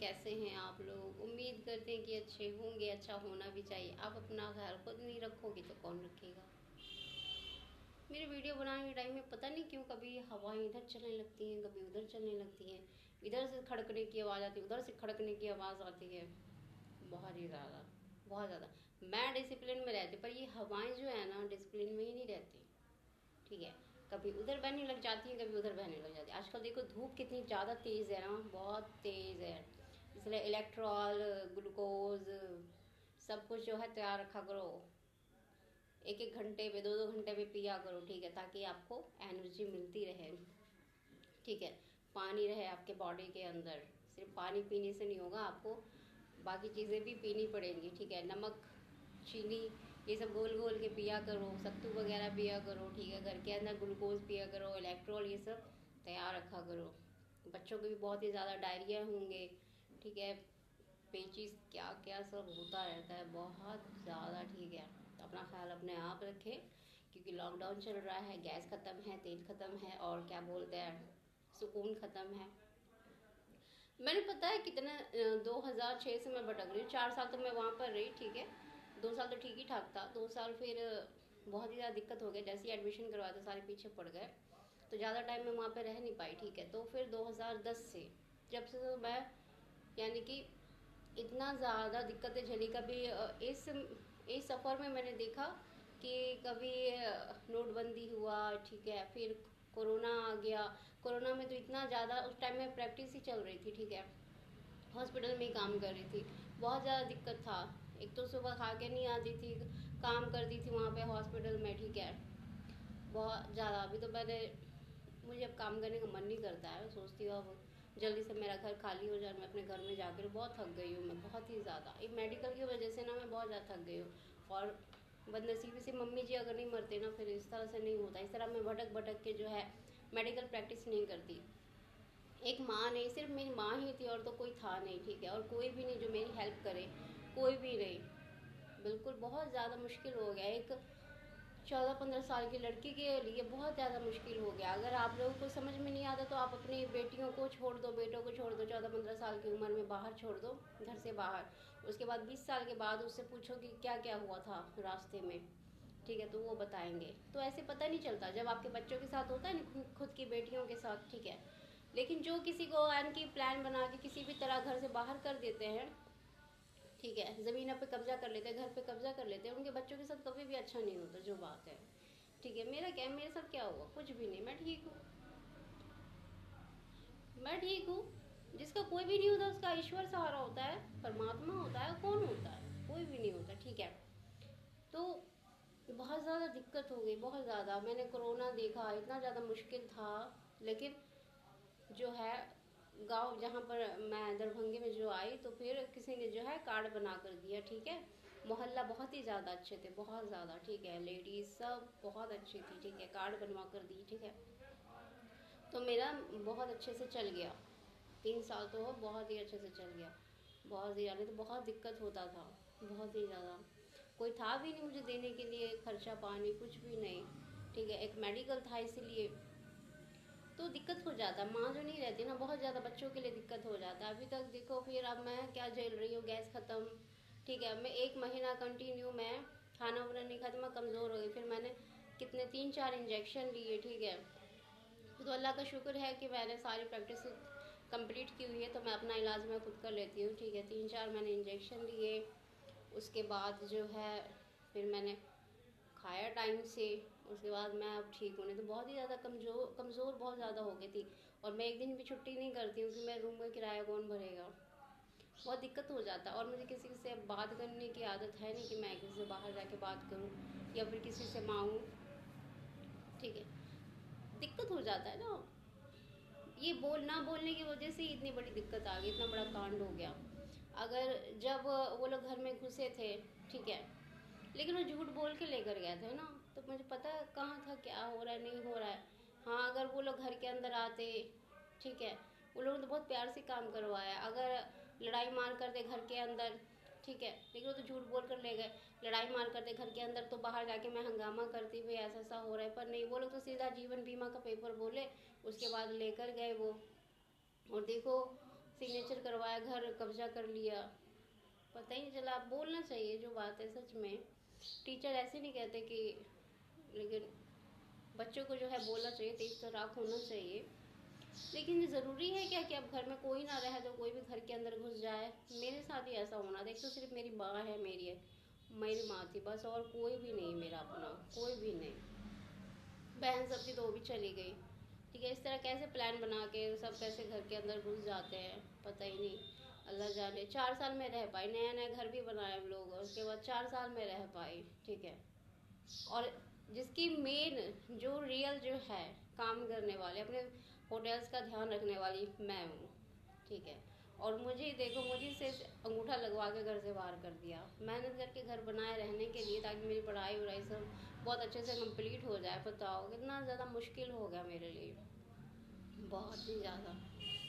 कैसे हैं आप लोग? उम्मीद करते हैं कि अच्छे होंगे, अच्छा होना भी चाहिए। आप अपना ख्याल खुद नहीं रखोगे तो कौन रखेगा? मेरे वीडियो बनाने के टाइम में पता नहीं क्यों कभी हवाएं इधर चलने लगती हैं, कभी उधर चलने लगती हैं। इधर से खड़कने की आवाज़ आती है, उधर से खड़कने की आवाज़ आती है। बहुत ही ज़्यादा, बहुत ज़्यादा। मैं डिसिप्लिन में रहती, पर ये हवाएं जो है ना डिसिप्लिन में ही नहीं रहती। ठीक है, कभी उधर बहने लग जाती है, कभी उधर बहने लग जाती है। आजकल देखो धूप कितनी ज़्यादा तेज़ है ना, बहुत तेज़ है। इसलिए इलेक्ट्रॉल, ग्लूकोज सब कुछ जो है तैयार रखा करो। एक एक घंटे पे, दो दो घंटे पे पिया करो, ठीक है, ताकि आपको एनर्जी मिलती रहे। ठीक है, पानी रहे आपके बॉडी के अंदर। सिर्फ पानी पीने से नहीं होगा, आपको बाकी चीज़ें भी पीनी पड़ेंगी। ठीक है, नमक, चीनी, ये सब घोल घोल के पिया करो, सत्तू वगैरह पिया करो। ठीक है, घर के अंदर ग्लूकोज पिया करो, इलेक्ट्रॉल, ये सब तैयार रखा करो। बच्चों के भी बहुत ही ज़्यादा डायरिया होंगे। ठीक है, पेचिस क्या क्या सब होता रहता है, बहुत ज़्यादा। ठीक है, तो अपना ख्याल अपने आप रखें, क्योंकि लॉकडाउन चल रहा है, गैस ख़त्म है, तेल ख़त्म है, और क्या बोलते हैं, सुकून ख़त्म है। मैंने पता है कितना 2006 से मैं भटक रही हूँ। 4 साल तो मैं वहाँ पर रही। ठीक है, 2 साल तो ठीक ही ठाक था। 2 साल फिर बहुत ही ज़्यादा दिक्कत हो गया। जैसे ही एडमिशन करवाया तो सारे पीछे पड़ गए, तो ज़्यादा टाइम मैं वहाँ पर रह नहीं पाई। ठीक है, तो फिर 2010 से जब से तो मैं, यानी कि इतना ज़्यादा दिक्कतें झेली। कभी इस सफ़र में मैंने देखा कि कभी नोटबंदी हुआ। ठीक है, फिर कोरोना आ गया। कोरोना में तो इतना ज़्यादा, उस टाइम में प्रैक्टिस ही चल रही थी। ठीक है, हॉस्पिटल में ही काम कर रही थी, बहुत ज़्यादा दिक्कत था। एक तो सुबह खा के नहीं आती थी, काम करती थी वहाँ पे हॉस्पिटल में। ठीक है, बहुत ज़्यादा। अभी तो मुझे अब काम करने का मन नहीं करता है। सोचती हूँ अब जल्दी से मेरा घर खाली हो जाए, मैं अपने घर में जाकर। बहुत थक गई हूँ मैं, बहुत ही ज़्यादा। ये मेडिकल की वजह से ना मैं बहुत ज़्यादा थक गई हूँ। और बदनसीबी से मम्मी जी अगर नहीं मरते ना, फिर इस तरह से नहीं होता। इस तरह मैं भटक भटक के जो है मेडिकल प्रैक्टिस नहीं करती। एक माँ नहीं, सिर्फ मेरी माँ ही थी, और तो कोई था नहीं। ठीक है, और कोई भी नहीं जो मेरी हेल्प करे, कोई भी नहीं। बिल्कुल बहुत ज़्यादा मुश्किल हो गया। एक 14-15 साल की लड़की के लिए बहुत ज़्यादा मुश्किल हो गया। अगर आप लोगों को समझ में नहीं आता तो आप अपनी बेटियों को छोड़ दो, बेटों को छोड़ दो, 14-15 साल की उम्र में बाहर छोड़ दो, घर से बाहर। उसके बाद 20 साल के बाद उससे पूछो कि क्या क्या हुआ था रास्ते में। ठीक है, तो वो बताएंगे। तो ऐसे पता नहीं चलता जब आपके बच्चों के साथ होता है ना, खुद की बेटियों के साथ। ठीक है, लेकिन जो किसी को की प्लान बना के किसी भी तरह घर से बाहर कर देते हैं, ठीक है, ज़मीन पे कब्जा कर लेते हैं, घर पे कब्जा कर लेते हैं, उनके बच्चों के साथ कभी भी अच्छा नहीं होता, जो बात है। ठीक है, मेरे साथ क्या हुआ? कुछ भी नहीं, मैं ठीक हूँ, मैं ठीक हूँ। जिसका कोई भी नहीं होता उसका ईश्वर सहारा होता है, परमात्मा होता है, कौन होता है? कोई भी नहीं होता। ठीक है, तो बहुत ज़्यादा दिक्कत हो गई, बहुत ज़्यादा। मैंने कोरोना देखा, इतना ज़्यादा मुश्किल था। लेकिन जो है, गांव जहाँ पर मैं दरभंगे में जो आई, तो फिर किसी ने जो है कार्ड बना कर दिया। ठीक है, मोहल्ला बहुत ही ज़्यादा अच्छे थे, बहुत ज़्यादा। ठीक है, लेडीज़ सब बहुत अच्छी थी। ठीक है, कार्ड बनवा कर दी। ठीक है, तो मेरा बहुत अच्छे से चल गया। 3 साल तो बहुत ही अच्छे से चल गया, बहुत ही ज़्यादा। तो बहुत दिक्कत होता था, बहुत ही ज़्यादा। कोई था भी नहीं मुझे देने के लिए खर्चा पानी, कुछ भी नहीं। ठीक है, एक मेडिकल था, इसीलिए तो दिक्कत हो जाता। माँ जो नहीं रहती ना, बहुत ज़्यादा बच्चों के लिए दिक्कत हो जाता है। अभी तक देखो, फिर अब मैं क्या झेल रही हूँ, गैस ख़त्म। ठीक है, मैं 1 महीना कंटिन्यू मैं खाना वाना नहीं खाती, मैं कमज़ोर हो गई। फिर मैंने कितने 3-4 इंजेक्शन लिए। ठीक है, तो अल्लाह का शुक्र है कि मैंने सारी प्रैक्टिस कंप्लीट की हुई है, तो मैं अपना इलाज मैं खुद कर लेती हूँ। ठीक है, 3-4 मैंने इंजेक्शन लिए। उसके बाद जो है फिर मैंने खाया टाइम से। उसके बाद मैं अब ठीक हूँ, नहीं तो बहुत ही ज़्यादा कमज़ोर कमज़ोर बहुत ज़्यादा हो गई थी। और मैं एक दिन भी छुट्टी नहीं करती हूँ कि मैं रूम का किराया कौन भरेगा, बहुत दिक्कत हो जाता है। और मुझे किसी से बात करने की आदत है नहीं कि मैं किसी से बाहर जाके बात करूँ या फिर किसी से मांगूँ। ठीक है, दिक्कत हो जाता है ना, ये ना बोलने की वजह से ही इतनी बड़ी दिक्कत आ गई, इतना बड़ा कांड हो गया। अगर जब वो लोग घर में घुसे थे, ठीक है, लेकिन वो झूठ बोल के लेकर गए थे ना, तो मुझे पता कहाँ था क्या हो रहा है, नहीं हो रहा है। हाँ, अगर वो लोग घर के अंदर आते, ठीक है, वो लोगों ने तो बहुत प्यार से काम करवाया। अगर लड़ाई मार करते घर के अंदर, ठीक है, लेकिन वो तो झूठ बोल कर ले गए। लड़ाई मार करते घर के अंदर, तो बाहर जाके मैं हंगामा करती हुई ऐसा ऐसा हो रहा है, पर नहीं, वो लोग तो सीधा जीवन बीमा का पेपर बोले, उसके बाद लेकर गए वो। और देखो, सिग्नेचर करवाया, घर कब्जा कर लिया, पता ही नहीं चला। बोलना चाहिए जो बात है, सच में टीचर ऐसे नहीं कहते कि, लेकिन बच्चों को जो है बोलना चाहिए, तेज तराक होना चाहिए। लेकिन ये ज़रूरी है क्या कि अब घर में कोई ना रहे तो कोई भी घर के अंदर घुस जाए? मेरे साथ ही ऐसा होना। देख तो सिर्फ मेरी माँ है, मेरी माँ थी बस, और कोई भी नहीं मेरा अपना, कोई भी नहीं। बहन सब थी तो वो भी चली गई, ठीक है। इस तरह कैसे प्लान बना के सब कैसे घर के अंदर घुस जाते हैं, पता ही नहीं, अल्लाह जाने। 4 साल में रह पाई, नया नया घर भी बनाया हम लोग, उसके बाद 4 साल में रह पाई, ठीक है। और जिसकी मेन जो रियल जो है काम करने वाले, अपने होटल्स का ध्यान रखने वाली मैं हूँ, ठीक है। और मुझे देखो, मुझे से अंगूठा लगवा के घर से बाहर कर दिया, मेहनत करके घर बनाए रहने के लिए, ताकि मेरी पढ़ाई वढ़ाई सब बहुत अच्छे से कंप्लीट हो जाए। बताओ कितना ज़्यादा मुश्किल हो गया मेरे लिए, बहुत ही ज़्यादा।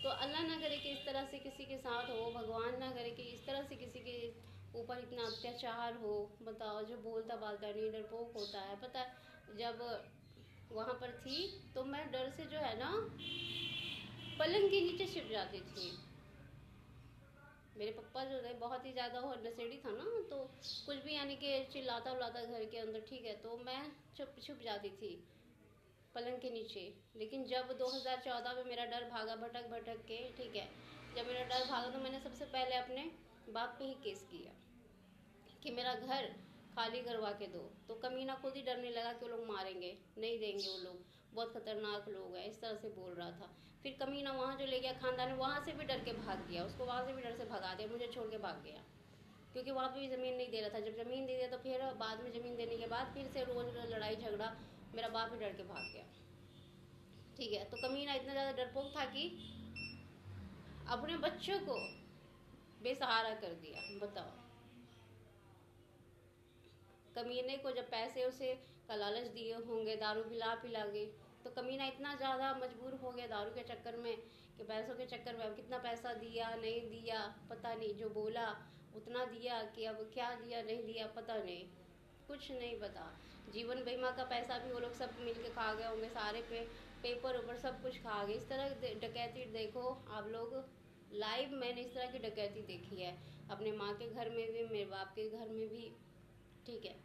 तो अल्लाह ना करे कि इस तरह से किसी के साथ हो, भगवान ना करे कि इस तरह से किसी के ऊपर इतना अत्याचार हो। बताओ, जो बोलता बालता नहीं, डरपोक होता है। पता है जब वहाँ पर थी तो मैं डर से जो है ना पलंग के नीचे छिप जाती थी। मेरे पापा जो थे बहुत ही ज़्यादा वो नशेड़ी था ना, तो कुछ भी यानी कि चिल्लाता उल्लाता घर के अंदर, ठीक है, तो मैं छुप छुप जाती थी पलंग के नीचे। लेकिन जब 2014 में मेरा डर भागा भटक भटक के, ठीक है, जब मेरा डर भागा तो मैंने सबसे पहले अपने बाप पे ही केस किया कि मेरा घर खाली करवा के दो। तो कमीना खुद ही डरने लगा कि वो लोग मारेंगे, नहीं देंगे, वो लोग बहुत खतरनाक लोग हैं, इस तरह से बोल रहा था। फिर कमीना वहाँ जो ले गया खानदान, वहाँ से भी डर के भाग गया, उसको वहाँ से भी डर से भगा दिया, मुझे छोड़ के भाग गया, क्योंकि वहाँ पे भी ज़मीन नहीं दे रहा था। जब ज़मीन दे दिया तो फिर बाद में ज़मीन देने के बाद फिर से रोज़ लड़ाई झगड़ा, मेरा बाप भी डर के भाग गया, ठीक है। तो कमीना इतना ज़्यादा डरपोक था कि अपने बच्चों को बेसहारा कर दिया। बताओ, कमीने को जब पैसे उसे का लालच दिए होंगे, दारू पिला पिला के, तो कमीना इतना ज़्यादा मजबूर हो गया दारू के चक्कर में कि पैसों के चक्कर में, अब कितना पैसा दिया नहीं दिया पता नहीं, जो बोला उतना दिया कि अब क्या दिया नहीं दिया पता नहीं, कुछ नहीं पता। जीवन बीमा का पैसा भी वो लोग सब मिल के खा गए होंगे, सारे पेपर ऊपर सब कुछ खा गए। इस तरह डकैती देखो आप लोग, लाइव मैंने इस तरह की डकैती देखी है, अपने माँ के घर में भी, मेरे बाप के घर में भी, ठीक है।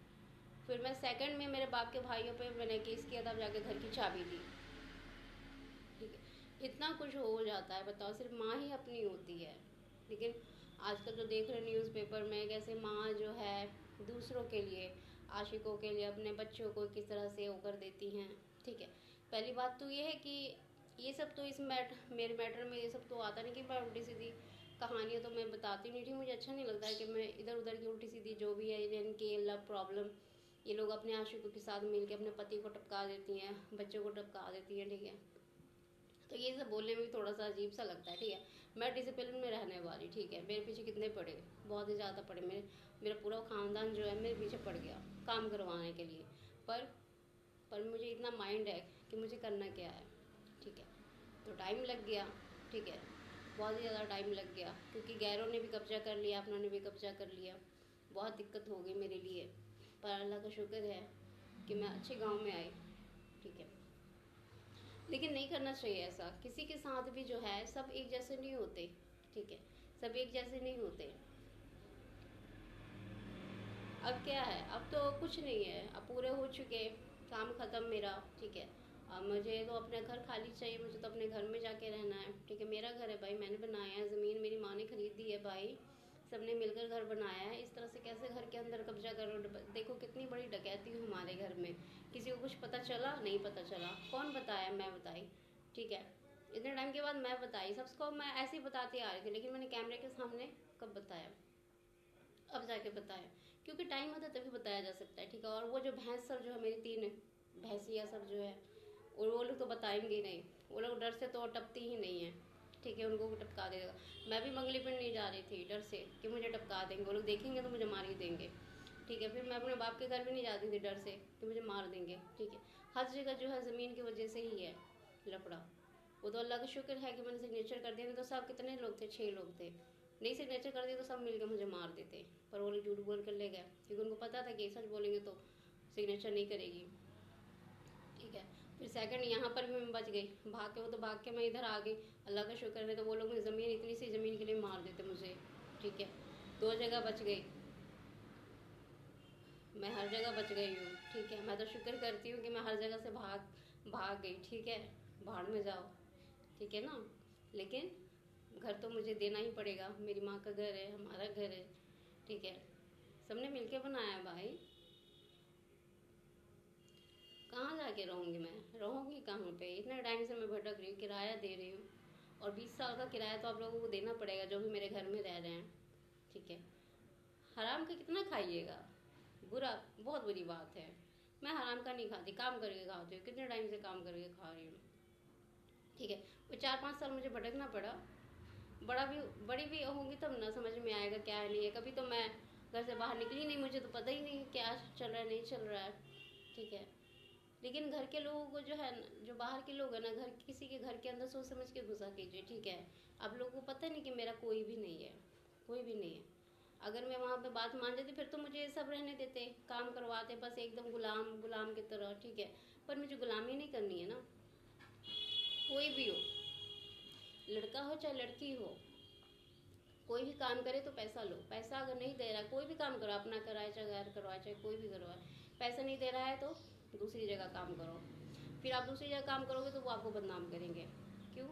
फिर मैं सेकंड में मेरे बाप के भाइयों पे मैंने केस किया, तब जाके घर की चाबी दी, ठीक है। इतना कुछ हो जाता है, बताओ, सिर्फ माँ ही अपनी होती है। लेकिन आजकल जो देख रहे न्यूज़पेपर में कैसे माँ जो है दूसरों के लिए, आशिकों के लिए अपने बच्चों को किस तरह से वो कर देती हैं, ठीक है। पहली बात तो ये है कि ये सब तो मेरे मैटर में ये सब तो आता नहीं कि मैं उल्टी सीधी कहानियाँ तो मैं बताती नहीं थी। मुझे अच्छा नहीं लगता है कि मैं इधर उधर की उल्टी सीधी जो भी है इनकी लव प्रॉब्लम, ये लोग अपने आशिकों के साथ मिलकर अपने पति को टपका देती हैं, बच्चों को टपका देती हैं, ठीक है। तो ये सब बोलने में भी थोड़ा सा अजीब सा लगता है, ठीक है। मैं डिसिप्लिन में रहने वाली, ठीक है। मेरे पीछे कितने पड़े, बहुत ही ज़्यादा पड़े, मेरा पूरा ख़ानदान जो है मेरे पीछे पड़ गया काम करवाने के लिए, पर मुझे इतना माइंड है कि मुझे करना क्या है, ठीक है। तो टाइम लग गया, ठीक है, बहुत ही ज़्यादा टाइम लग गया, क्योंकि गैरों ने भी कब्जा कर लिया, अपनों ने भी कब्जा कर लिया, बहुत दिक्कत हो गई मेरे लिए। पर अल्लाह का शुक्र है कि मैं अच्छे गांव में आई, ठीक है। लेकिन नहीं करना चाहिए ऐसा किसी के साथ भी, जो है सब एक जैसे नहीं होते, ठीक है, सब एक जैसे नहीं होते। अब क्या है, अब तो कुछ नहीं है, अब पूरे हो चुके, काम ख़त्म मेरा, ठीक है। अब मुझे तो अपना घर खाली चाहिए, मुझे तो अपने घर में जाके रहना है, ठीक है। मेरा घर है भाई, मैंने बनाया है, ज़मीन मेरी माँ ने खरीद दी है भाई, सबने मिलकर घर बनाया है। इस तरह से कैसे घर के अंदर कब्जा करो? देखो कितनी बड़ी डकैती हुई हमारे घर में, किसी को कुछ पता चला? नहीं पता चला। कौन बताया? मैं बताई, ठीक है। इतने टाइम के बाद मैं बताई, सबको मैं ऐसे ही बताती आ रही थी, लेकिन मैंने कैमरे के सामने कब बताया? अब जाके बताया, क्योंकि टाइम आता तभी बताया जा सकता है, ठीक है। और वो जो भैंस सब जो है, मेरी 3 भैंसिया सब जो है, और वो लोग तो बताएंगे ही नहीं, वो लोग डर से तो टपती ही नहीं है, ठीक है, उनको टपका देगा। मैं भी मंगली पिंड नहीं जा रही थी डर से कि मुझे टपका देंगे, वो लोग देखेंगे तो मुझे मार ही देंगे, ठीक है। फिर मैं अपने बाप के घर भी नहीं जाती थी डर से कि मुझे मार देंगे, ठीक है। हर जगह जो है ज़मीन की वजह से ही है लफड़ा। वो तो अल्लाह का शुक्र है कि मैंने सिग्नेचर कर दिया, नहीं तो सब कितने लोग थे, 6 लोग थे, नहीं सिग्नेचर कर दिया तो सब मिलकर मुझे मार देते। पर वो लोग झूठ बोल कर ले गए, क्योंकि उनको पता था कि सच बोलेंगे तो सिग्नेचर नहीं करेगी, ठीक है। फिर सेकंड यहाँ पर भी मैं बच गई, भाग के, वो तो भाग के मैं इधर आ गई, अल्लाह का शुक्र है। तो वो लोग ज़मीन, इतनी सी ज़मीन 2 जगह बच गई, मैं हर जगह बच गई हूँ, ठीक है। मैं तो शुक्र करती हूँ कि मैं हर जगह से भाग भाग गई, ठीक है। भाड़ में जाओ, ठीक है ना। लेकिन घर तो मुझे देना ही पड़ेगा, मेरी माँ का घर है, हमारा घर है, ठीक है। सबने मिलके बनाया है भाई। कहाँ जाके रहूँगी मैं, रहूँगी कहाँ पे? इतने टाइम से मैं भटक रही हूँ, किराया दे रही हूँ, और 20 साल का किराया तो आप लोगों को देना पड़ेगा जो भी मेरे घर में रह रहे हैं, ठीक है। हराम का कितना खाइएगा, बुरा, बहुत बुरी बात है। मैं हराम का नहीं खाती, काम करके खाती हूँ, कितने टाइम से काम करके खा रही हूँ, ठीक है। वो 4-5 साल मुझे भटकना पड़ा। बड़ी भी होंगी तब ना समझ में आएगा क्या है नहीं है। कभी तो मैं घर से बाहर निकली नहीं, मुझे तो पता ही नहीं क्या चल रहा है नहीं चल रहा है, ठीक है। लेकिन घर के लोगों को जो है ना, जो बाहर के लोग हैं ना, घर किसी के घर के अंदर सोच समझ के घुसा कीजिए, ठीक है। आप लोगों को पता नहीं कि मेरा कोई भी नहीं है, कोई भी नहीं है। अगर मैं वहाँ पे बात मान जाती फिर तो मुझे ये सब रहने देते, काम करवाते, बस एकदम गुलाम गुलाम की तरह, ठीक है। पर मुझे गुलामी नहीं करनी है ना, कोई भी हो, लड़का हो चाहे लड़की हो, कोई भी काम करे तो पैसा लो। पैसा अगर नहीं दे रहा है, कोई भी काम करो, अपना कराए चाहे घर करवाए चाहे कोई भी करवाए, पैसा नहीं दे रहा है तो दूसरी जगह काम करो। फिर आप दूसरी जगह काम करोगे तो वो आपको बदनाम करेंगे। क्यों?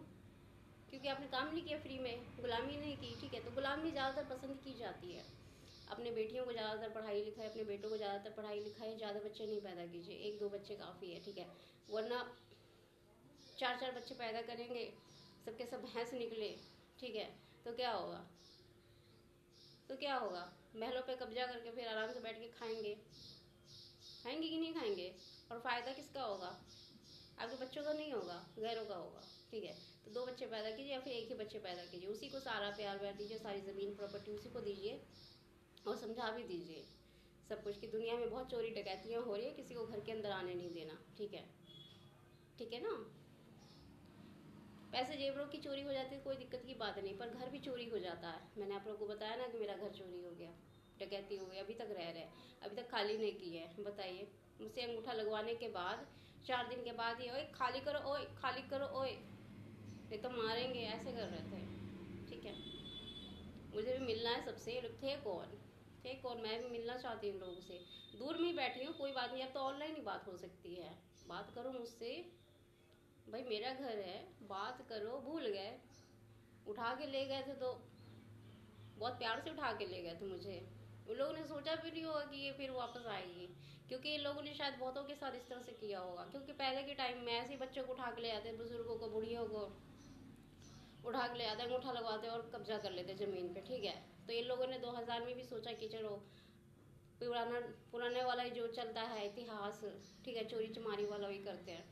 क्योंकि आपने काम नहीं किया फ्री में, गुलामी नहीं की, ठीक है। तो गुलामी ज़्यादातर पसंद की जाती है। अपने बेटियों को ज़्यादातर पढ़ाई लिखाई, अपने बेटों को ज़्यादातर पढ़ाई लिखाई, ज़्यादा बच्चे नहीं पैदा कीजिए, 1-2 बच्चे काफ़ी है, ठीक है। वरना 4-4 बच्चे पैदा करेंगे, सबके सब भैंस निकले, ठीक है, तो क्या होगा? तो क्या होगा? महलों पे कब्जा करके फिर आराम से बैठ के खाएंगे, खाएंगे कि नहीं खाएंगे? और फ़ायदा किसका होगा? आपके बच्चों का नहीं होगा, गैरों का होगा, ठीक है। तो 2 बच्चे पैदा कीजिए या फिर एक ही बच्चे पैदा कीजिए, उसी को सारा प्यार व्यार दीजिए, सारी ज़मीन प्रॉपर्टी उसी को दीजिए, और समझा भी दीजिए सब कुछ कि दुनिया में बहुत चोरी डकैतियाँ हो रही है, किसी को घर के अंदर आने नहीं देना, ठीक है, ठीक है ना। पैसे जेबरों की चोरी हो जाती है, कोई दिक्कत की बात नहीं, पर घर भी चोरी हो जाता है। मैंने आप लोगों को बताया ना कि मेरा घर चोरी हो गया, डकैती हो गई, अभी तक रह रहे, अभी तक खाली नहीं की है। बताइए, मुझसे अंगूठा लगवाने के बाद 4 दिन के बाद ही, ओए खाली करो, ओए खाली करो, ओए नहीं तो मारेंगे, ऐसे कर रहे थे, ठीक है। मुझे भी मिलना है सबसे, ये लोग थे कौन, थे कौन, मैं भी मिलना चाहती हूँ लोगों से। दूर में ही बैठी हूँ, कोई बात नहीं, अब तो ऑनलाइन ही बात हो सकती है, बात करो मुझसे। भाई मेरा घर है, बात करो। भूल गए, उठा के ले गए थे तो बहुत प्यार से उठा के ले गए थे मुझे। उन लोगों ने सोचा भी नहीं होगा कि ये फिर वापस आएगी, क्योंकि इन लोगों ने शायद बहुतों के साथ इस तरह से किया होगा। क्योंकि पहले के टाइम में ऐसे ही बच्चों को उठा के ले आते, बुजुर्गों को, बुढ़ियों को उठा के ले आते, अंगूठा लगवाते और कब्जा कर लेते ज़मीन पे, ठीक है। तो इन लोगों ने 2000 में भी सोचा कि चलो पुराना पुराने वाला ही जो चलता है इतिहास, ठीक है, चोरी चमारी वाला वही करते हैं।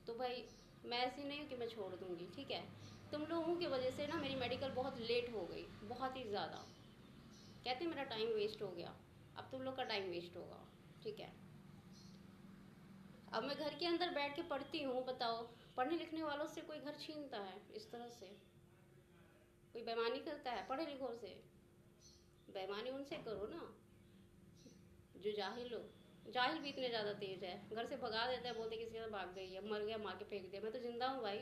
तो भाई मैं ऐसी नहीं हूँ कि मैं छोड़ दूँगी, ठीक है। तुम लोगों की वजह से ना मेरी मेडिकल बहुत लेट हो गई, बहुत ही ज़्यादा। कहते मेरा टाइम वेस्ट हो गया, अब तुम लोग का टाइम वेस्ट होगा, ठीक है। अब मैं घर के अंदर बैठ के पढ़ती हूँ, बताओ पढ़ने लिखने वालों से कोई घर छीनता है इस तरह से? कोई बेईमानी करता है पढ़े लिखों से? बेईमानी उनसे करो ना जो जाहिल हो। जाहिल भी इतने ज़्यादा तेज है, घर से भगा देता है, बोलते किसी से भाग गई है, मर गया, मार के फेंक दिया। मैं तो जिंदा हूँ भाई।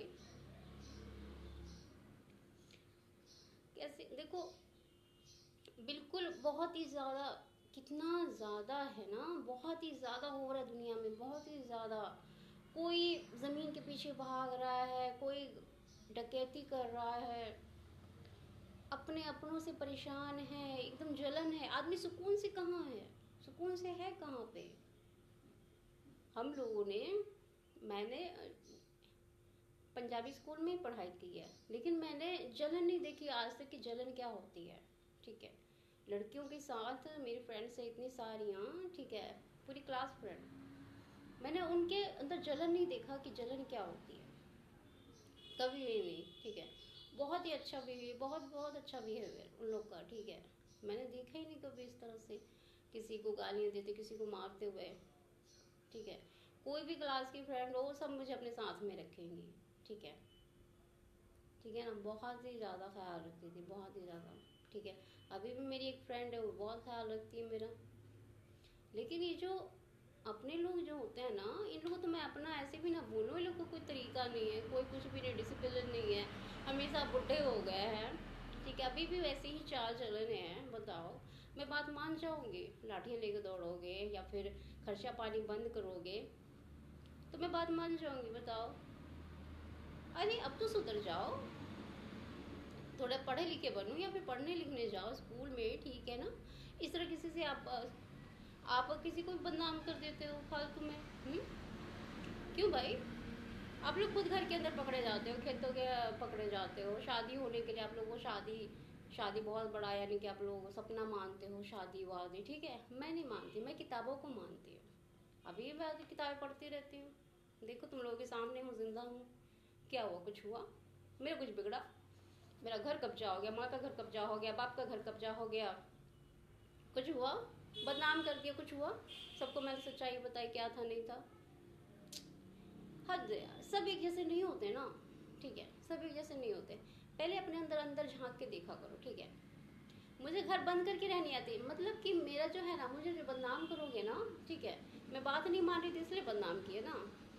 कैसे देखो, बिल्कुल बहुत ही ज़्यादा, कितना ज़्यादा है ना, बहुत ही ज़्यादा हो रहा है दुनिया में, बहुत ही ज़्यादा। कोई ज़मीन के पीछे भाग रहा है, कोई डकैती कर रहा है, अपने अपनों से परेशान है, एकदम जलन है। आदमी सुकून से कहाँ है, सुकून से है कहाँ पे? हम लोगों ने, मैंने पंजाबी स्कूल में ही पढ़ाई की है, लेकिन मैंने जलन नहीं देखी आज तक कि जलन क्या होती है, ठीक है। लड़कियों के साथ मेरी फ्रेंड्स है इतनी सारियाँ, ठीक है, पूरी क्लास फ्रेंड, मैंने उनके अंदर जलन नहीं देखा कि जलन क्या होती है, कभी भी नहीं, ठीक है। बहुत ही अच्छा बिहेवियर, बहुत बहुत अच्छा बिहेवियर उन लोग का, ठीक है। मैंने देखा ही नहीं कभी इस तरह से किसी को गालियाँ देते, किसी को मारते हुए, ठीक है। कोई भी क्लास की फ्रेंड हो, सब मुझे अपने साथ में रखेंगी, ठीक है, ठीक है ना। बहुत ही ज़्यादा ख्याल रखती थी, बहुत ही ज़्यादा, ठीक है। अभी भी मेरी एक फ्रेंड है, वो बहुत ख्याल रखती है मेरा। लेकिन ये जो अपने लोग जो होते हैं ना, इन लोगों तो मैं अपना ऐसे भी ना बोलूँ, इन लोग को कोई तरीका नहीं है, कोई कुछ भी नहीं, डिसिप्लिन नहीं है, हमेशा बुढ़े हो गए हैं, ठीक है, अभी भी वैसे ही चाल चलन है, बताओ मैं बात मान जाऊंगी? लाठियाँ लेकर दौड़ोगे या फिर खर्चा पानी बंद करोगे तो मैं बात मान जाऊंगी? बताओ। अरे अब तो सुधर जाओ, थोड़ा पढ़े लिखे बनो या फिर पढ़ने लिखने जाओ स्कूल में, ठीक है ना? इस तरह किसी से आप किसी को बदनाम कर देते हो फालतू में। क्यों भाई? आप लोग खुद घर के अंदर पकड़े जाते हो, खेतों के पकड़े जाते हो, शादी होने के लिए आप लोग को शादी शादी बहुत बड़ा, यानी कि आप लोग सपना मानते हो शादी वादी, ठीक है? मैं नहीं मानती, मैं किताबों को मानती हूँ। अभी मैं किताबें पढ़ती रहती हूँ, देखो तुम लोगों के सामने हूँ, जिंदा हूँ। क्या हुआ? कुछ हुआ? मेरा कुछ बिगड़ा? मेरा घर कब्जा हो गया, माँ का घर कब्जा हो गया, बाप का घर कब्जा हो गया, कुछ हुआ? बदनाम कर दिया, कुछ हुआ? सबको मैंने सच्चाई बताई क्या था नहीं था। हद यार, सब एक जैसे नहीं होते ना, ठीक है? सब एक जैसे नहीं होते। पहले अपने अंदर अंदर झांक के देखा करो, ठीक है? मुझे घर बंद करके रहनी आती, मतलब कि मेरा जो है ना, मुझे जो बदनाम करोगे ना, ठीक है? मैं बात नहीं मान रही थी इसलिए बदनाम किए ना,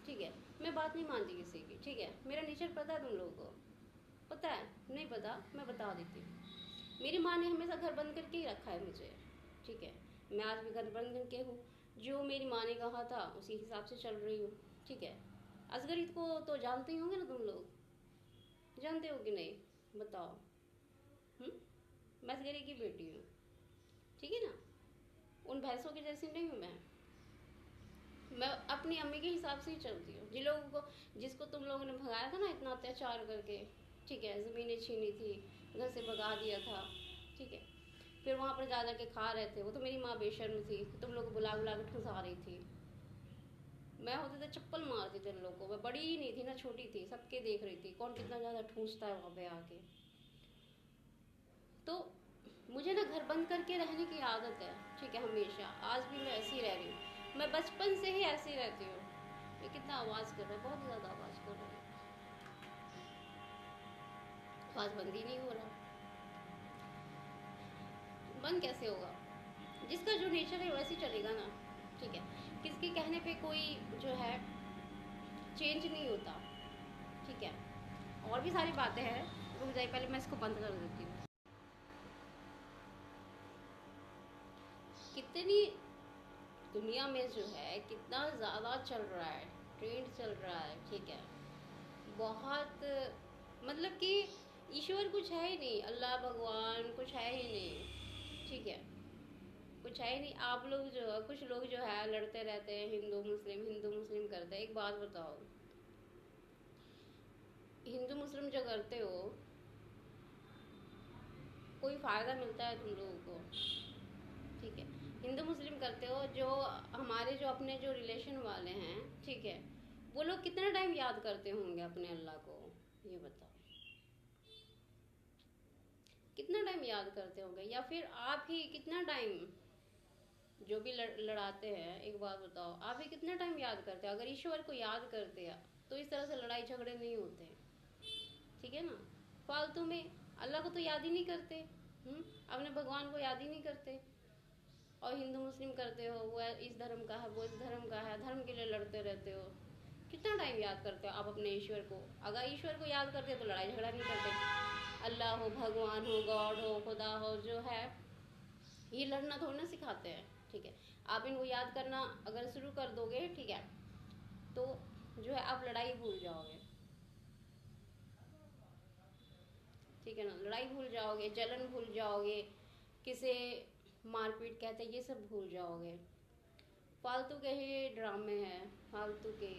ठीक है? मैं बात नहीं मानती किसी की, ठीक है? मेरा नेचर पता है तुम लोगों को? पता है? नहीं पता? मैं बता देती हूँ। मेरी माँ ने हमेशा घर बंद करके ही रखा है मुझे, ठीक है? मैं आज भी घर बंद करके हूँ, जो मेरी माँ ने कहा था उसी हिसाब से चल रही हूँ, ठीक है? असगरीत को तो जानते ही होंगे ना तुम लोग, जानते हो कि नहीं? बताओ। मैं असगरी की बेटी हूँ, ठीक है ना? उन भैंसों की जैसी नहीं हूँ मैं अपनी अम्मी के हिसाब से ही चलती हूँ। जिन लोगों को, जिसको तुम लोगों ने भगाया था ना इतना अत्याचार करके, ठीक है? ज़मीनें छीनी थी, घर से भगा दिया था, ठीक है? फिर वहाँ पर जा के खा रहे थे, वो तो मेरी माँ बेशर्म थी, तुम लोग को बुला बुला के ठुसा रही थी। मैं होती तो चप्पल मारती थी उन लोगों को। मैं बड़ी ही नहीं थी ना, छोटी थी, सबके देख रही थी कौन कितना ज़्यादा ठूसता है वहाँ पे आके। तो मुझे ना घर बंद करके रहने की आदत है, ठीक है? हमेशा, आज भी मैं ऐसी रह रही हूँ, मैं बचपन से ही ऐसी रहती हूँ। ये कितना आवाज़ कर रहा है, बहुत ज़्यादा आवाज़ कर रहा है। आवाज़ बंद ही नहीं हो रहा। बंद कैसे होगा? जिसका जो नेचर है वैसे चलेगा ना, ठीक है? किसके कहने पे कोई जो है चेंज नहीं होता, ठीक है? और भी सारी बातें हैं, रुक जाइए, पहले मैं इसको बंद कर देती हूँ। कितनी दुनिया में जो है कितना ज़्यादा चल रहा है, ट्रेंड चल रहा है, ठीक है? बहुत, मतलब कि ईश्वर कुछ है ही नहीं, अल्लाह भगवान कुछ है ही नहीं, ठीक है? कुछ है ही नहीं। आप लोग जो है, कुछ लोग जो है लड़ते रहते हैं, हिंदू मुस्लिम करते हैं। एक बात बताओ, हिंदू मुस्लिम जो करते हो, कोई फ़ायदा मिलता है तुम लोगों को? ठीक है, हिंदू मुस्लिम करते हो, जो हमारे जो अपने जो रिलेशन वाले हैं, ठीक है? वो लोग कितना टाइम याद करते होंगे अपने अल्लाह को? ये बताओ, कितना टाइम याद करते होंगे? या फिर आप ही कितना टाइम, जो भी लड़ाते हैं, एक बात बताओ, आप ही कितना टाइम याद करते हैं? अगर ईश्वर को याद करते हैं तो इस तरह से लड़ाई झगड़े नहीं होते, ठीक है ना? फालतू में अल्लाह को तो याद ही नहीं करते, अपने भगवान को याद ही नहीं करते, और हिंदू मुस्लिम करते हो, वो इस धर्म का है, वो इस धर्म का है, धर्म के लिए लड़ते रहते हो। कितना टाइम याद करते हो आप अपने ईश्वर को? अगर ईश्वर को याद करते तो लड़ाई झगड़ा नहीं करते। अल्लाह हो, भगवान हो, गॉड हो, खुदा हो, जो है, ये लड़ना थोड़ी ना सिखाते हैं, ठीक है? आप इनको याद करना अगर शुरू कर दोगे, ठीक है, तो जो है आप लड़ाई भूल जाओगे, ठीक है ना? लड़ाई भूल जाओगे, जलन भूल जाओगे, किसे मारपीट कहते हैं ये सब भूल जाओगे। फालतू के ही ड्रामे हैं, फालतू के।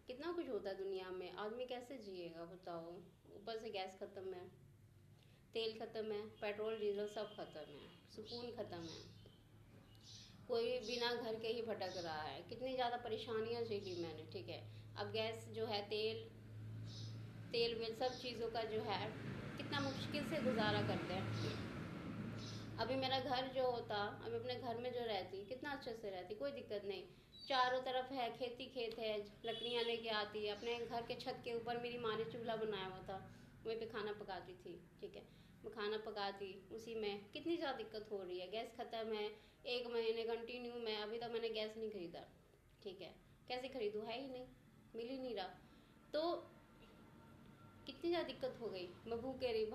कितना कुछ होता है दुनिया में, आदमी कैसे जिएगा बताओ? ऊपर से गैस खत्म है, तेल खत्म है, पेट्रोल डीजल सब खत्म है, सुकून खत्म है, कोई बिना घर के ही भटक रहा है। कितनी ज़्यादा परेशानियाँ झेली मैंने, ठीक है? अब गैस जो है, तेल तेल में सब चीज़ों का जो है कितना मुश्किल से गुजारा करते हैं। अभी मेरा घर जो होता, अभी अपने घर में जो रहती, कितना अच्छे से रहती, कोई दिक्कत नहीं। चारों तरफ है, खेती खेत है, लकड़ियाँ लेके आती है, अपने घर के छत के ऊपर मेरी माँ ने चूल्हा बनाया हुआ था, वहीं पे खाना पकाती थी, ठीक है? मैं खाना पकाती उसी में। कितनी ज़्यादा दिक्कत हो रही है, गैस ख़त्म है, 1 महीने कंटिन्यू में, अभी तक मैंने गैस नहीं खरीदा, ठीक है? कैसे खरीदूँ? है ही नहीं, मिल ही नहीं रहा। तो कितनी ज़्यादा दिक्कत हो गई। मैं भूखे रही,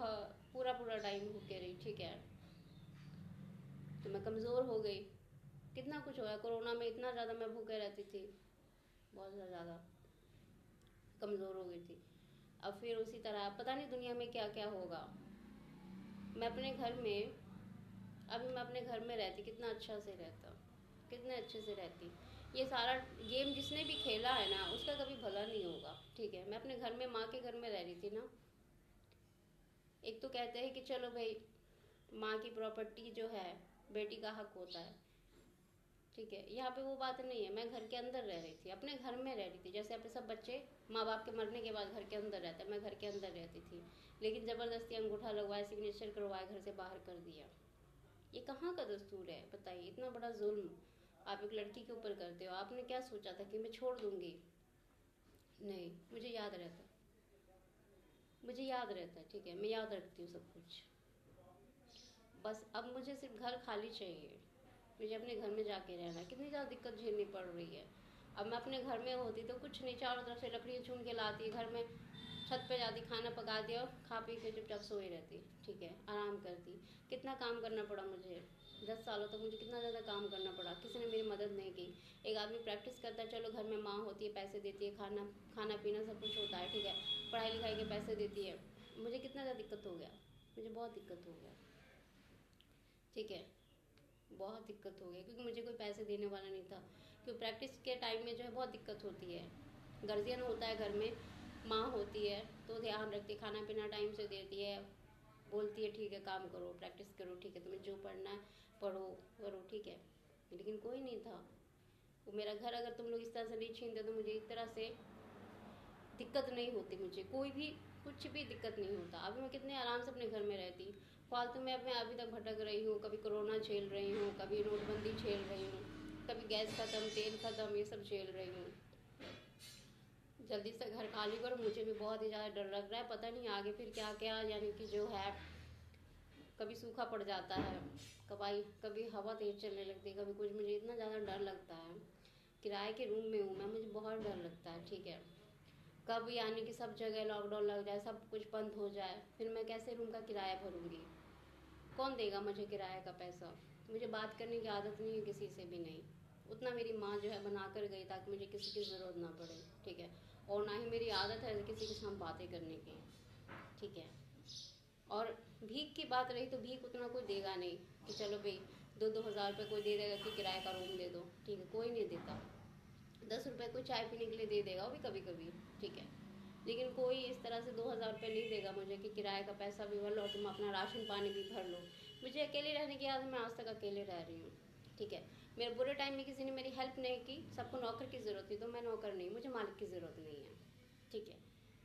पूरा पूरा टाइम भूखे रही, ठीक है। तो मैं कमज़ोर हो गई, कितना कुछ हुआ। कोरोना में इतना ज़्यादा मैं भूखे रहती थी, बहुत ज़्यादा कमज़ोर हो गई थी। अब फिर उसी तरह पता नहीं दुनिया में क्या क्या होगा। मैं अपने घर में, अभी मैं अपने घर में रहती, कितना अच्छा से रहता, कितने अच्छे से रहती। ये सारा गेम जिसने भी खेला है ना, उसका कभी भला नहीं होगा, ठीक है। मैं अपने घर में, माँ के घर में रह रही थी ना। एक तो कहते हैं कि चलो भाई, माँ की प्रॉपर्टी जो है बेटी का हक होता है, ठीक है। यहाँ पे वो बात नहीं है। मैं घर के अंदर रह रही थी, अपने घर में रह रही थी। जैसे अपने सब बच्चे माँ बाप के मरने के बाद घर के अंदर रहते हैं, मैं घर के अंदर रहती थी। लेकिन ज़बरदस्ती अंगूठा लगवाया, सिग्नेचर करवाया, घर से बाहर कर दिया। ये कहाँ का दस्तूर है बताइए? इतना बड़ा जुल्म आप एक लड़की के ऊपर करते हो। आपने क्या सोचा था कि मैं छोड़ दूंगी? नहीं, मुझे याद रहता, मुझे याद रहता है, ठीक है। मैं याद रखती हूँ सब कुछ। बस अब मुझे सिर्फ घर खाली चाहिए, मुझे अपने घर में जाके रहना है। कितनी ज़्यादा दिक्कत झेलनी पड़ रही है। अब मैं अपने घर में होती तो कुछ नहीं, चारों तरफ से लकड़ियाँ चुन के लाती, घर में छत पे जाती, खाना पका दिया और खा पी के चुपचाप सोई रहती, ठीक है, आराम करती। कितना काम करना पड़ा मुझे, 10 सालों तक मुझे कितना ज़्यादा काम करना पड़ा, किसी ने मेरी मदद नहीं की। एक आदमी प्रैक्टिस करता है, चलो घर में माँ होती है, पैसे देती है, खाना खाना पीना सब कुछ होता है, ठीक है, पढ़ाई लिखाई के पैसे देती है। मुझे कितना ज़्यादा दिक्कत हो गया, मुझे बहुत दिक्कत हो गया, ठीक है, बहुत दिक्कत हो गई। क्योंकि मुझे कोई पैसे देने वाला नहीं था। क्योंकि प्रैक्टिस के टाइम में जो है बहुत दिक्कत होती है। गार्जियन होता है घर में, माँ होती है तो ध्यान रखती, खाना पीना टाइम से देती है, बोलती है ठीक है काम करो, प्रैक्टिस करो, ठीक है, तुम्हें जो पढ़ना है पढ़ो करो, ठीक है। लेकिन कोई नहीं था। वो मेरा घर अगर तुम लोग इस तरह से नहीं छीनते तो मुझे इस तरह से दिक्कत नहीं होती, मुझे कोई भी कुछ भी दिक्कत नहीं होता। अभी मैं कितने आराम से अपने घर में रहती। फालतू में अब मैं अभी तक भटक रही हूँ, कभी कोरोना झेल रही हूँ, कभी नोटबंदी झेल रही हूँ, कभी गैस ख़त्म, तेल ख़त्म, ये सब झेल रही हूँ। जल्दी से घर खाली करो, मुझे भी बहुत ही ज़्यादा डर लग रहा है। पता नहीं आगे फिर क्या क्या, यानी कि जो है कभी सूखा पड़ जाता है, कभी हवा तेज चलने लगती है, कभी कुछ। मुझे इतना ज़्यादा डर लगता है। किराए के रूम में हूँ मैं, मुझे बहुत डर लगता है, ठीक है। कब यानी कि सब जगह लॉकडाउन लग जाए, सब कुछ बंद हो जाए, फिर मैं कैसे रूम का किराया भरूंगी? कौन देगा मुझे किराए का पैसा? मुझे बात करने की आदत नहीं है किसी से भी नहीं। उतना मेरी माँ जो है बना कर गई ताकि मुझे किसी की ज़रूरत ना पड़े, ठीक है। और ना ही मेरी आदत है किसी के साथ बातें करने की, ठीक है। और भीख की बात रही तो भीख उतना कोई देगा नहीं कि चलो भाई 2-2 हज़ार रुपये कोई दे देगा कि किराए का रूम दे दो, ठीक है, कोई नहीं देता। 10 रुपये कोई चाय पीने के लिए दे देगा, वो भी कभी कभी, ठीक है। लेकिन कोई इस तरह से 2 हज़ार रुपये नहीं देगा मुझे कि किराए का पैसा भी भर लो और तुम अपना राशन पानी भी भर लो। मुझे अकेले रहने की आदत, मैं आज तक अकेले रह रही हूँ, ठीक है। मेरे बुरे टाइम में किसी ने मेरी हेल्प नहीं की, सबको नौकर की ज़रूरत थी तो मैं नौकर नहीं, मुझे मालिक की ज़रूरत नहीं है, ठीक है।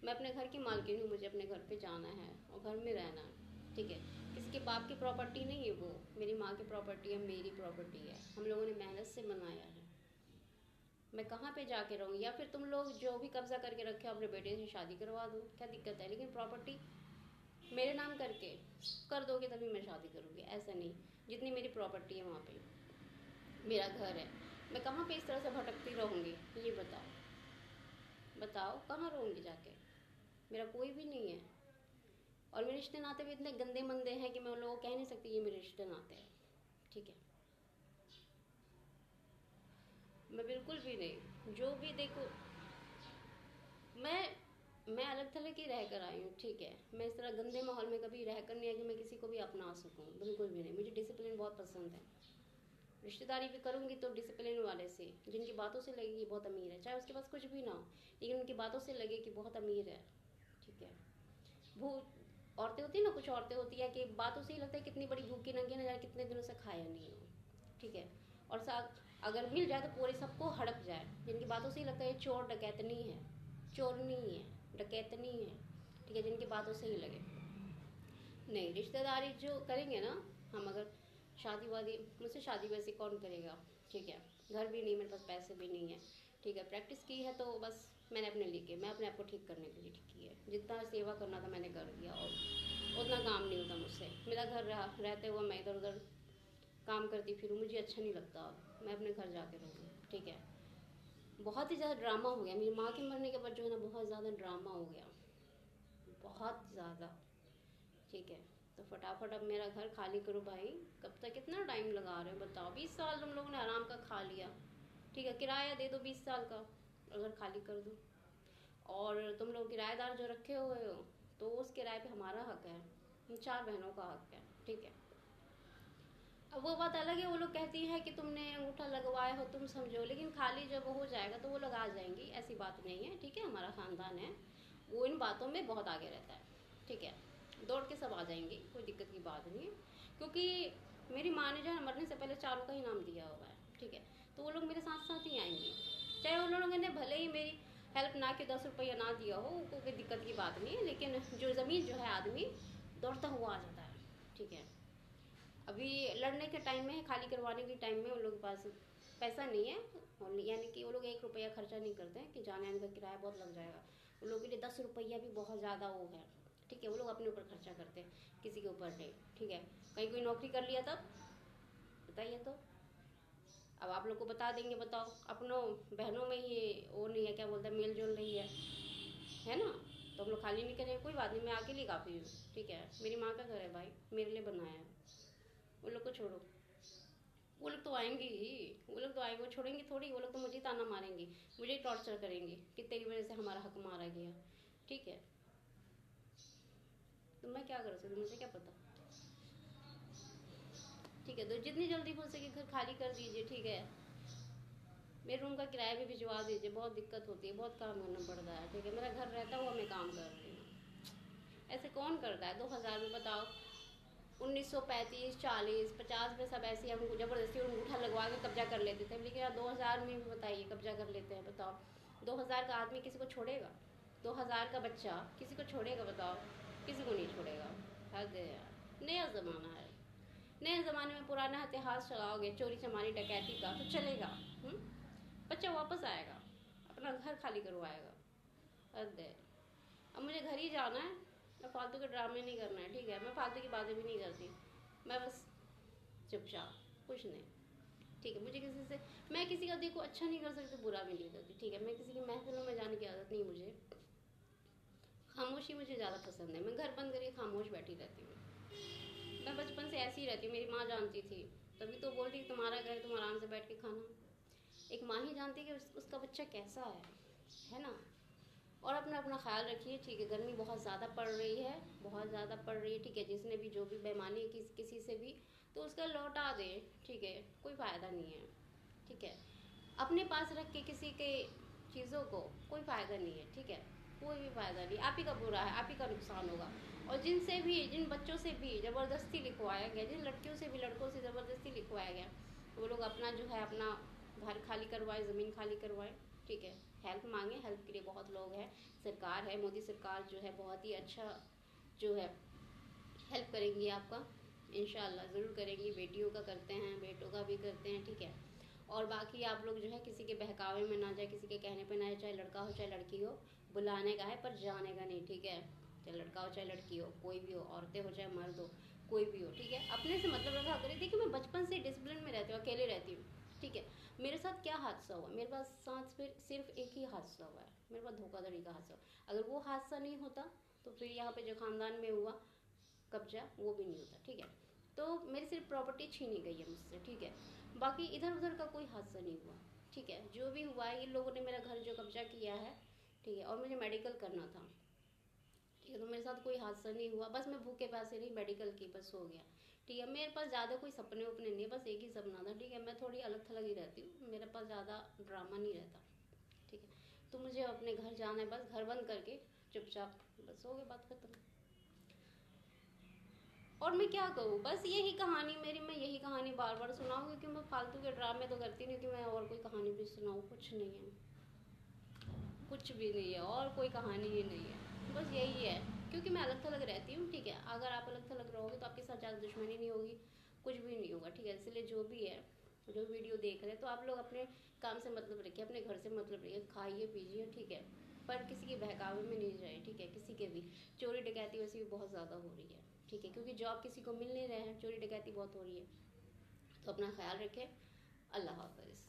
मैं अपने घर की मालकिन हूँ, मुझे अपने घर पे जाना है और घर में रहना है, ठीक है। किसी के बाप की प्रॉपर्टी नहीं है वो, मेरी माँ की प्रॉपर्टी है, मेरी प्रॉपर्टी है, हम लोगों ने मेहनत से बनाया है। मैं कहाँ पे जाके रहूँगी? या फिर तुम लोग जो भी कब्जा करके रखे हो अपने बेटे से शादी करवा दो, क्या दिक्कत है? लेकिन प्रॉपर्टी मेरे नाम करके कर दोगे तभी मैं शादी करूँगी, ऐसा नहीं। जितनी मेरी प्रॉपर्टी है वहाँ पे मेरा घर है, मैं कहाँ पे इस तरह से भटकती रहूँगी? ये बताओ, बताओ कहाँ रहूँगी जाके? मेरा कोई भी नहीं है। और मेरे रिश्ते नाते भी इतने गंदे मंदे हैं कि मैं उन लोगों को कह नहीं सकती ये मेरे रिश्ते नाते हैं, ठीक है। मैं बिल्कुल भी नहीं, जो भी देखो, मैं अलग थलग की रह कर आई हूँ, ठीक है। मैं इस तरह गंदे माहौल में कभी रह कर नहीं आई कि मैं किसी को भी अपना सकूँ, बिल्कुल भी नहीं। मुझे डिसिप्लिन बहुत पसंद है। रिश्तेदारी भी करूँगी तो डिसिप्लिन वाले से, जिनकी बातों से लगेगी बहुत अमीर है, चाहे उसके पास कुछ भी ना हो, लेकिन उनकी बातों से लगे कि बहुत अमीर है, ठीक है। वो औरतें होती है ना, कुछ औरतें होती है कि बातों से ही लगता है कितनी बड़ी भूखी नंगी न जाए, कितने दिनों से खाया नहीं हो, ठीक है। और साथ अगर मिल जाए तो पूरे सबको हड़प जाए, जिनकी बातों से ही लगता है चोर डकैतनी है, चोरनी है, डकैतनी है, ठीक है, जिनकी बातों से ही लगे। नहीं, रिश्तेदारी जो करेंगे ना, हम अगर शादी वादी, मुझसे शादी वैसे कौन करेगा, ठीक है। घर भी नहीं, मेरे पास पैसे भी नहीं है, ठीक है। प्रैक्टिस की है तो बस मैंने अपने लिए की, मैं अपने आप को ठीक करने के लिए ठीक की है। जितना सेवा करना था मैंने कर दिया, और उतना काम नहीं होता मुझसे। मेरा घर रहते हुए मैं इधर उधर काम करती फिरूँ, मुझे अच्छा नहीं लगता। अब मैं अपने घर जाके रहूँ, ठीक है। बहुत ही ज़्यादा ड्रामा हो गया मेरी माँ के मरने के बाद, जो है ना बहुत ज़्यादा ड्रामा हो गया, बहुत ज़्यादा। ठीक है, तो फटाफट अब मेरा घर खाली करो भाई। कब तक, कितना टाइम लगा रहे हो बताओ? 20 साल तुम लोगों ने आराम का खा लिया। ठीक है, किराया दे दो 20 साल का, अगर खाली कर दो। और तुम लोग किराएदार जो रखे हुए हो, तो उस किराए पे हमारा हक है, हम 4 बहनों का हक है। ठीक है, अब वो बात अलग है, वो लोग कहती हैं कि तुमने अंगूठा लगवाया हो तुम समझो, लेकिन खाली जब हो जाएगा तो वो लोग आ जाएंगी, ऐसी बात नहीं है। ठीक है, हमारा ख़ानदान है वो इन बातों में बहुत आगे रहता है। ठीक है, दौड़ के सब आ जाएंगी, कोई दिक्कत की बात नहीं है। क्योंकि मेरी माँ ने जो है मरने से पहले चारों का ही नाम दिया हुआ है। ठीक है, तो वो लोग मेरे साथ साथ ही आएंगी, चाहे उन लोगों ने भले ही मेरी हेल्प ना कि 10 रुपया ना दिया हो, कोई दिक्कत की बात नहीं है। लेकिन जो ज़मीन जो है आदमी दौड़ता हुआ आ जाता है। ठीक है, अभी लड़ने के टाइम में, खाली करवाने के टाइम में उन लोगों के पास पैसा नहीं है, और यानी कि वो लोग 1 रुपया खर्चा नहीं करते हैं कि जाने आने का किराया बहुत लग जाएगा। उन लोगों के लिए 10 रुपया भी बहुत ज़्यादा वो है। ठीक है, वो लोग अपने ऊपर खर्चा करते हैं, किसी के ऊपर नहीं। ठीक है, कहीं कोई नौकरी कर लिया तब बताइए तो, अब आप लोग को बता देंगे, बताओ अपनों बहनों में ये वो नहीं है, क्या बोलते हैं, मेल जोल नहीं है ना? तो हम लोग खाली नहीं करेंगे, कोई बात नहीं, मैं अकेली काफ़ी हूँ। ठीक है, मेरी माँ का घर है भाई, मेरे लिए बनाया है। उन लोग को छोड़ो, वो लोग तो आएंगे ही, वो लोग तो आएंगे, वो छोड़ेंगे थोड़ी। वो लोग तो मुझे ताना मारेंगे, मुझे टॉर्चर करेंगे कि तेरी वजह से हमारा हक मारा गया। ठीक है, तो मैं क्या कर सकती हूँ, मुझे क्या पता। ठीक है, तो जितनी जल्दी हो सके घर खाली कर दीजिए। ठीक है, मेरे रूम का किराया भी भिजवा दीजिए, बहुत दिक्कत होती है, बहुत काम करना पड़ता है। ठीक है, मेरा घर रहता हुआ मैं काम कर रही हूँ, ऐसे कौन करता है? 2000 में बताओ, 1935, 40, 50 में सब ऐसे हम ज़बरदस्ती अंगूठा लगवा के कब्जा कर लेते थे। लेकिन अब 2000 में भी बताइए कब्जा कर लेते हैं, बताओ। 2000 का आदमी किसी को छोड़ेगा? 2000 का बच्चा किसी को छोड़ेगा? बताओ, किसी को नहीं छोड़ेगा। हद है यार, नया ज़माना है। नए ज़माने में पुराना इतिहास चलाओगे, चोरी चमारी डकैती का, तो चलेगा। बच्चा वापस आएगा, अपना घर खाली करवाएगा। हद है। अब मुझे घर ही जाना है, मैं फालतू के ड्रामे नहीं करना है। ठीक है, मैं फालतू की बातें भी नहीं करती, मैं बस चुपचाप, कुछ नहीं। ठीक है, मुझे किसी से, मैं किसी का देखो अच्छा नहीं कर सकती, बुरा भी नहीं करती। ठीक है, मैं किसी की महफिलों में जाने की आदत नहीं मुझे, खामोशी मुझे ज़्यादा पसंद है। मैं घर बंद करके खामोश बैठी रहती हूँ, मैं बचपन से ऐसी ही रहती हूँ। मेरी माँ जानती थी, तभी तो बोलती तुम्हारा घर, तुम आराम से बैठ के खाना। एक माँ ही जानती है कि उसका बच्चा कैसा है ना? और अपना अपना ख्याल रखिए। ठीक है, गर्मी बहुत ज़्यादा पड़ रही है, बहुत ज़्यादा पड़ रही है। ठीक है, जिसने भी जो भी बेईमानी किसी से भी, तो उसका लौटा दे। ठीक है, कोई फ़ायदा नहीं है। ठीक है, अपने पास रख के किसी के चीज़ों को कोई फ़ायदा नहीं है। ठीक है, कोई भी फ़ायदा नहीं, आप ही का बुरा है, आप ही का नुकसान होगा। और जिनसे भी, जिन बच्चों से भी ज़बरदस्ती लिखवाया गया, जिन लड़कियों से भी लड़कों से ज़बरदस्ती लिखवाया गया, वो लोग अपना जो है अपना घर खाली करवाए, ज़मीन खाली करवाए। ठीक है, हेल्प मांगे, हेल्प के लिए बहुत लोग हैं, सरकार है, मोदी सरकार जो है बहुत ही अच्छा जो है हेल्प करेंगी आपका, इंशाल्लाह ज़रूर करेंगी। बेटियों का करते हैं, बेटों का भी करते हैं। ठीक है, और बाकी आप लोग जो है किसी के बहकावे में ना जाए, किसी के कहने पे ना जाए, चाहे लड़का हो चाहे लड़की हो, बुलाने का है पर जाने का नहीं। ठीक है, चाहे लड़का हो चाहे लड़की हो, कोई भी हो, औरतें हो चाहे मर्द हो, कोई भी हो। ठीक है, अपने से मतलब रखा करिए। देखिए, मैं बचपन से डिसिप्लिन में रहती हूँ, अकेले रहती हूँ। ठीक है, मेरे साथ क्या हादसा हुआ, मेरे पास साथ फिर सिर्फ एक ही हादसा हुआ है, मेरे पास धोखाधड़ी का हादसा। अगर वो हादसा नहीं होता तो फिर यहाँ पे जो ख़ानदान में हुआ कब्जा, वो भी नहीं होता। ठीक है, तो मेरी सिर्फ प्रॉपर्टी छीनी गई है मुझसे। ठीक है, बाकी इधर उधर का कोई हादसा नहीं हुआ। ठीक है, जो भी हुआ है, इन लोगों ने मेरा घर जो कब्जा किया है। ठीक है, और मुझे मेडिकल करना था। ठीक है, तो मेरे साथ कोई हादसा नहीं हुआ, बस मैं भूखे प्यासे रही, मेडिकल की, बस हो गया। ठीक है, मेरे पास ज़्यादा कोई सपने उपने नहीं है, बस एक ही सपना था। ठीक है, मैं थोड़ी अलग थलग ही रहती हूँ, मेरे पास ज़्यादा ड्रामा नहीं रहता। ठीक है, तो मुझे अपने घर जाना है, बस घर बंद करके चुपचाप, बस हो गया, बात खत्म। और मैं क्या कहूँ, बस यही कहानी मेरी, मैं यही कहानी बार बार सुनाऊँ, क्योंकि मैं फालतू के ड्रामे तो करती नहीं कि मैं और कोई कहानी भी सुनाऊँ, कुछ नहीं है, कुछ भी नहीं है, और कोई कहानी ही नहीं है, बस यही है। क्योंकि मैं अलग थलग रहती हूँ। ठीक है, अगर आप अलग थलग रहोगे तो आपके साथ ज़्यादा दुश्मनी नहीं होगी, कुछ भी नहीं होगा। ठीक है, इसलिए जो भी है, जो वीडियो देख रहे हैं, तो आप लोग अपने काम से मतलब रखिए, अपने घर से मतलब रखिए, खाइए पीजिए। ठीक है, पर किसी के बहकावे में नहीं जाए। ठीक है, किसी के भी चोरी डकैती वैसे भी बहुत ज़्यादा हो रही है। ठीक है, क्योंकि जॉब किसी को मिल नहीं रहे हैं, चोरी डकैती बहुत हो रही है। तो अपना ख्याल रखें। अल्लाह हाफ़िज़।